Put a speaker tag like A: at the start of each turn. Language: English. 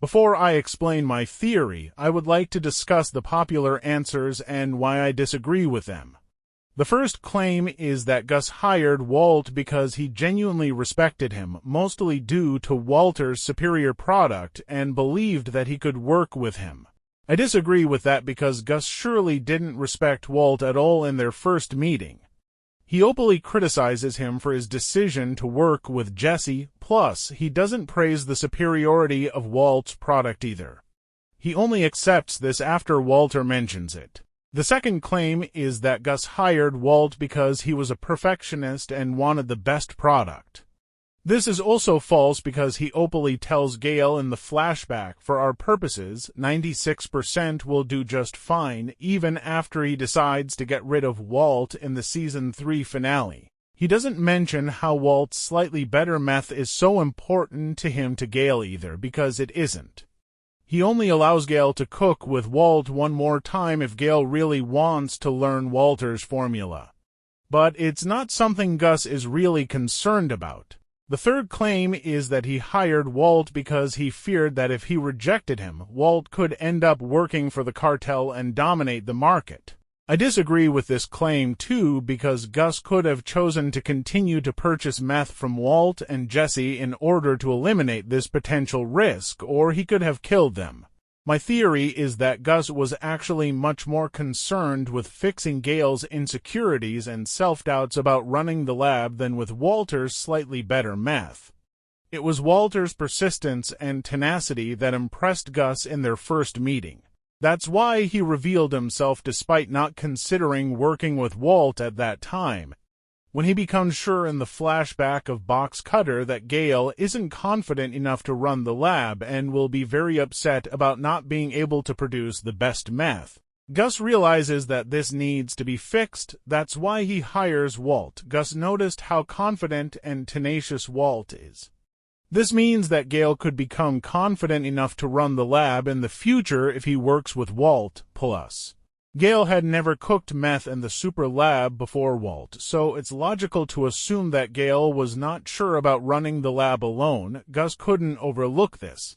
A: Before I explain my theory, I would like to discuss the popular answers and why I disagree with them. The first claim is that Gus hired Walt because he genuinely respected him, mostly due to Walter's superior product, and believed that he could work with him. I disagree with that because Gus surely didn't respect Walt at all in their first meeting. He openly criticizes him for his decision to work with Jesse, plus he doesn't praise the superiority of Walt's product either. He only accepts this after Walter mentions it. The second claim is that Gus hired Walt because he was a perfectionist and wanted the best product. This is also false because he openly tells Gale in the flashback, for our purposes, 96% will do just fine, even after he decides to get rid of Walt in the Season 3 finale. He doesn't mention how Walt's slightly better meth is so important to him to Gale either, because it isn't. He only allows Gale to cook with Walt one more time if Gale really wants to learn Walter's formula. But it's not something Gus is really concerned about. The third claim is that he hired Walt because he feared that if he rejected him, Walt could end up working for the cartel and dominate the market. I disagree with this claim too, because Gus could have chosen to continue to purchase meth from Walt and Jesse in order to eliminate this potential risk, or he could have killed them. My theory is that Gus was actually much more concerned with fixing Gale's insecurities and self-doubts about running the lab than with Walter's slightly better meth. It was Walter's persistence and tenacity that impressed Gus in their first meeting. That's why he revealed himself despite not considering working with Walt at that time. When he becomes sure in the flashback of Box Cutter that Gale isn't confident enough to run the lab and will be very upset about not being able to produce the best meth, Gus realizes that this needs to be fixed. That's why he hires Walt. Gus noticed how confident and tenacious Walt is. This means that Gale could become confident enough to run the lab in the future if he works with Walt, plus Gale had never cooked meth in the super lab before Walt, so it's logical to assume that Gale was not sure about running the lab alone. Gus couldn't overlook this.